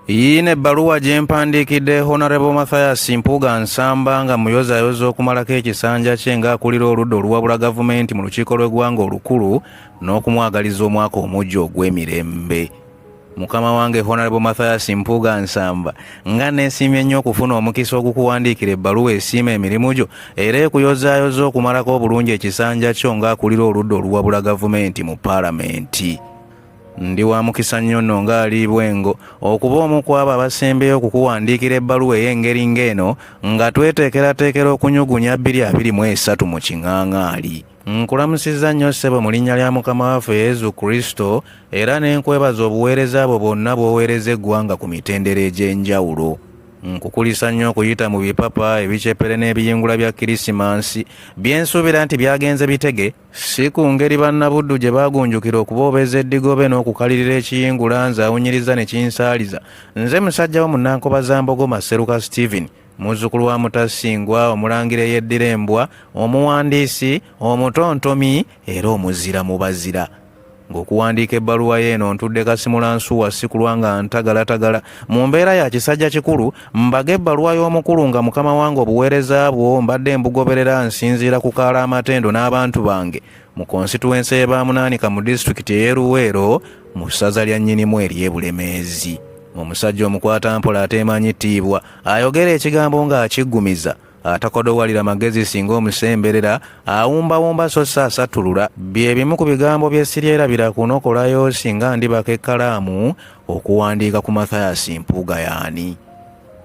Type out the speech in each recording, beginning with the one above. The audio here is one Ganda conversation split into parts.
Yine ebbaluwa gye mpandiikidde Honorable Mathias Mpuuga Nsamba nga muyozayoza okumalako ekisanja kye ng'akulira oludda oluwabula gavumenti mu lukiiko lw'eggwanga olukulu n'okumwagaliza omwaka omujja ogw'emirembe. Mukama wange Honorable Mathias Mpuuga Nsamba nga neesiimye nnyo okufuna omukisa ogukuwandiikira ebbaluwa esiima emirimu gyo era ekuyozaayoza okumalako obulungi ekisanja kyo ng'akulira oludda oluwabula gavumenti mu paalamenti. Ndi wa mukisa nnyo nno ng'ali bwengo okuba omu ku abo abasembeyo okukuwandiikira ebbaluwa ey'engeri ng'eno nga tweteekerateekera okunyugunya 2023 mu kiŋaaŋaali. Nkulamusizza nnyo ssebo mu linnya lya Mukama waffe Yezu Kristo era ne nkwebaza obuweereza abo bonna bw'oweereza eggwanga ku mitendera egy'enjawulo. Nkukulisa nnyo okuyita mu bipapa ebicepere n'ebiyingula bya Kirisimansi byensuubira nti byagenze bitege si ku ngeri bannabuddu gye baagunjukira okuboobeza eddigobe n'okukalirira ekiyingula nze awunyiriza ne kinsaaliza. Nze musajja wo munnankoba za Mbogo Maseruka Stephen, muzzukulu wa Mutasingwa, omulangira eyeddira embwa, omuwandiisi, omutontomi era omuzira mu bazira. Ng'okuwandiika ebbaluwa y'eno ntudde Kasimula Nsuwa si kulwa nga ntagalatagala mu mbeera ya kisajja kikulu mbaga ebbaluwa y'omukulu nga mukama wange obuweereza bwo mbadde mbugoberera nsinziira ku kaala amatendo n'abantu bange mu konstituensi y'e Baamunaanika mu disitulikiti ey'e Luweero mu ssaza lya Nnyinimu ery'e Bulemeezi. Omusajja omukwatampola ateemanyitibwa ayogera ekigambo ng'akiggumiza, atakodowalira magezi singa omusemberera, awumbawumba so si asattulula. Bye bimu ku bigambo bye siryerabira kunokolayo singa ndibako ekkalaamu okuwandiika ku Mathias Mpuuga y'ani.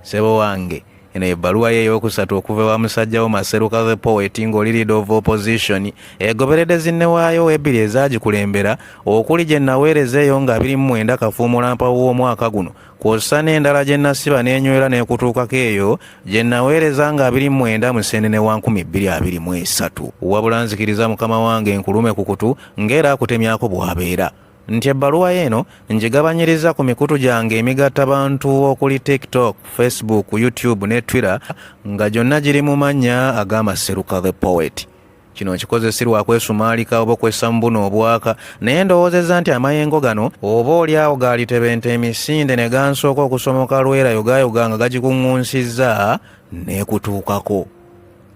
Ssebo wange, eno ebbaluwa ye ey'okusatu okuva ewa musajjawo Maseruka the Poet ng'oli leader of opposition egoberedde zinne waayo ebbiri ezaagikulembera okuli gye naweereza eyo nga 29 Kafuumulampa w'omwaka guno kw'ossa n'endala gye nasiba n'enywera n'ekutuukako eyo gye naweereza nga 29 Museenene wa 2023. Wabula nzikiriza mukama wange nkulume ku kutu ng'era akutemyako bw'abeera nti ebbaluwa y'eno njigabanyiriza ku mikutu gyange emigattabantu okuli TikTok, Facebook, YouTube ne Twitter nga gyonna giri mu mannya aga Maseruka the Poet. Kino nkikoze si lwa kwesumaalika oba kwessa mu buno obwaka naye ndowoozezza nti amayengo gano oba oli awo gaalitebenta emisinde ne gansooka okusomoka lwerayo gayoga nga gagikuŋŋunsizza n'ekutuukako.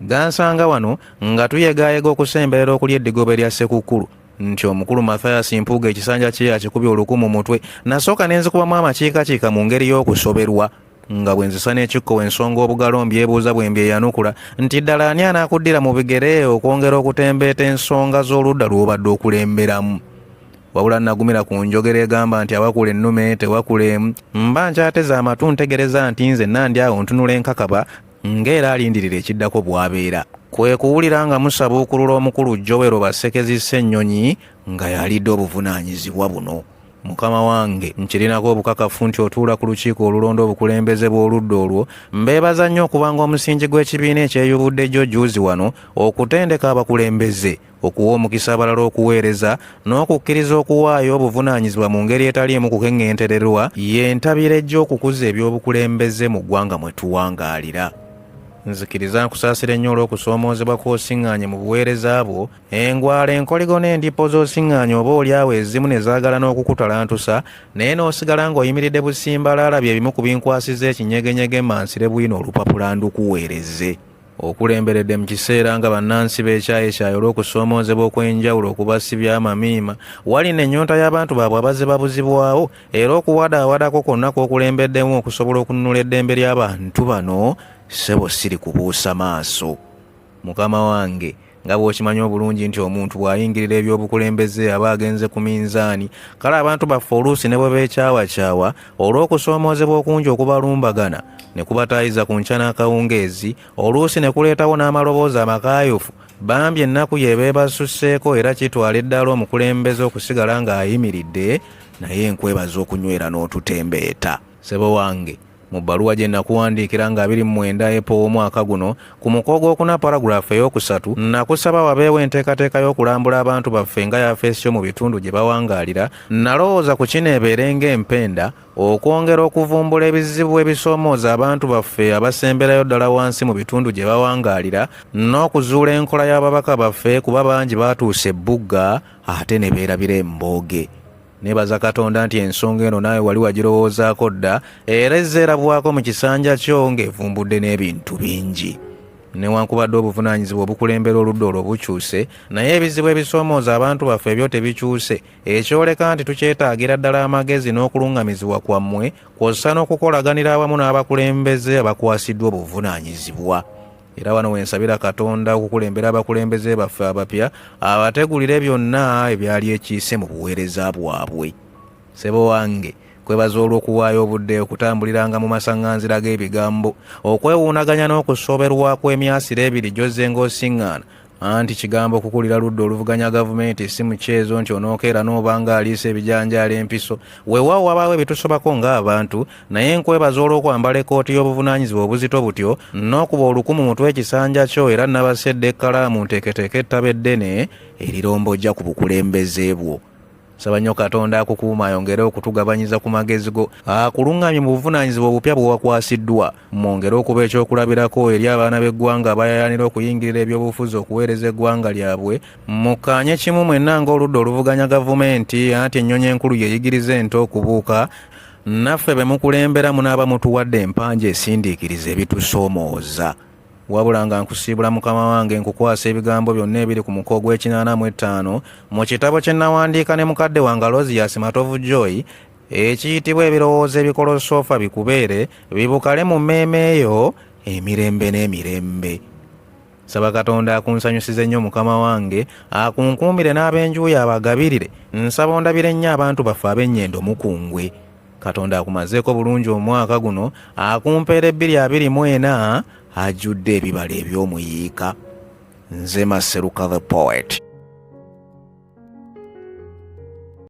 Gansanga wano nga tuyegaayega okusemberera okuli eddigobe lya Ssekukkulu nti omukulu Mathias Mpuuga ekisanja kye akikubye oluku mu mutwe nasooka ne nzikubamu amakiikakiika mu ngeri y'okusoberwa nga bwe nzisa n'ekikko ensonga obugalo mbyebuuza bwe mbyeyanukula nti ddala ani anaakuddira mu bigere okwongera okutembeeta ensonga z'oludda lw'obadde okulemberamu. Wabula nagumira ku njogera egamba nti awakula ennume tewakula emu. Mba nkyateza amatu ntegereza nti nze nandi awo ntunula enkakaba ng'era alindirira ekiddako bw'abeera. Kwe kuwulira nga musabuukulula omukulu Joel Basekezi Ssennyonyi nga yalidde obuvunaanyizibwa buno. Mukama wange nkirinako obukakafu nti otuula ku lukiiko olulonda obukulembeze bw'oludda olwo mbeebaza nnyo okubanga omusingi gw'ekibiina ekyeyubudde jjo juuzi wano okutendeka abakulembeze okuwa omukisa abalala okuweereza n'okukkiriza okuwaayo obuvunaanyizibwa mu ngeri etaliimu kukeŋŋentererwa y'entabiro ejja okukuza ebyobukulembeze mu ggwanga mwe tuwangaalira. Nzikiriza nkusaasira ennyo olw'okusoomoozebwa kw'osiŋŋaanye mu buweereza bwo, engwala enkoligo n'endipo z'osiŋŋaanye oba oli awo ezimu ne zaagala n'okukutalantusa naye n'osigala ng'oyimiridde busimbalaala bye bimu ku binkwasiza ekinyegenyege mansire bwino olupapula ndukuweereze. Okulemberedde mu kiseera nga bannansi b'ekyayekyayo olw'okusoomoozebwa okw'enjawulo okubasibya amamiima wali n'ennyonta y'abantu baabwe abazze babuzibwawo era okuwadaawadako kwonna kw'okulembeddemu okusobola okununula eddembe ly'abantu bano ssebo siri kubuusa maaso. Mukama wange nga bw'okimanyi obulungi nti omuntu bw'ayingirira ebyobukulembeze aba agenze ku minzaani, kale abantu baffe oluusi ne bwe beekyawakyawa olw'okusoomoozebwa okungi okubalumbagana ne kubataayiza ku nkya n'akawungeezi, oluusi ne kuleetawo n'amaloboozi amakaayofu, bambi ennaku y'eba ebasusseeko era kitwala eddala omukulembeze okusigala ng'ayimiridde naye nkwebaza okunywera n'otutembeeta. Ssebo wange, mu bbaluwa gye nakuwandiikira nga 29 April omwaka guno ku mukogo okuna paragulaafu ey'okusatu nakusaba wabeewo enteekateeka y'okulambula abantu baffe nga yafeesyo mu bitundu gye bawangaalira. Nalowooza ku kino ebeere ng'empenda okwongera okuvumbula ebizibu ebisoomooza abantu baffe abasemberayo ddala wansi mu bitundu gye bawangaalira n'okuzuula enkola y'ababaka baffe kuba bangi baatuuse ebbugga ate ne beerabira embooge. nebaza Katonda nti ensonga eno naawe wali wagirowoozaako dda era ezzeerabwako mu kisanja kyo ng'evumbudde n'ebintu bingi. Newankubadde obuvunaanyizibwa obukulembera oludda olwo bukyuse, naye ebizibu ebisoomooza abantu baffe ebyo tebikyuse. Ekyoleka nti tukyetaagira ddala amagezi n'okuluŋŋamizibwa kwammwe kw'ossa n'okukolaganira awamu n'abakulembeze abakwasiddwa obuvunaanyizibwa. Era wano wensabira Katonda okukulembera abakulembeze baffe abapya abategulire byonna ebyali ekiise mu buweereza bwabwe. Ssebo wange, kwebaza olw'okuwaayo obudde okutambuliranga mu masaŋŋanzira g'ebigambo, okwewuunaganya n'okusoberwa kw'emyasiro ebiri gy'ozze ng'osiŋŋaana, anti kigambo okukulira ludda oluvuganya gavumenti si mukyezo nti onookeera n'obanga aliisa ebijanjaalo empiso. Weewaawo wabaawo ebitusobako ng'abantu, naye nkwebaza olw'okwambala ekkooti y'obuvunaanyizibwa obuzito butyo n'okuba olukumu mutwe ekisanja kyo era nabasedde ekkalaamu nteeketeeke ettabo eddene erirombojja ku bukulembeze bwo. Saba nnyo Katonda akukuuma ayongere okutugabanyiza ku magezi go, akuluŋŋamye mu buvunaanyizibwa obupya bwe wakwasiddwa, mwongere okuba ekyokulabirako eri abaana b'eggwanga abayayanira okuyingirira ebyobufuzi okuweereza eggwanga lyabwe. Mukkaanye kimu mwenna ng'oludda oluvuganya gavumenti anti ennyonyi enkulu yeyigiriza ento okubuuka. Naffe be mukulembera munaaba mutuwadde empanja esindiikiriza ebitusoomooza. Wabula nga nkusiibula mukama wange nkukwasa ebigambo byonna ebiri ku muko gw'Eki85 mu kitabo kye nawandiika ne mukadde wange Alozias Matovu Joy ekiyitibwa ebirowoozo ebikolosoofa bikubeere bibukale mu mmeeme eyo emirembe n'emirembe. Saba Katonda akunsanyusize nnyo mukama wange, akunkuumire n'ab'enjuuyi abagabirire. Nsaba ondabire nnyo abantu baffe ab'ennyendo mukungwe. Katonda akumazeeko bulungi omwaka guno, akumpeera 2024 ajjudde ebibala eby'omuyiika. Nze Maseruka the Poet.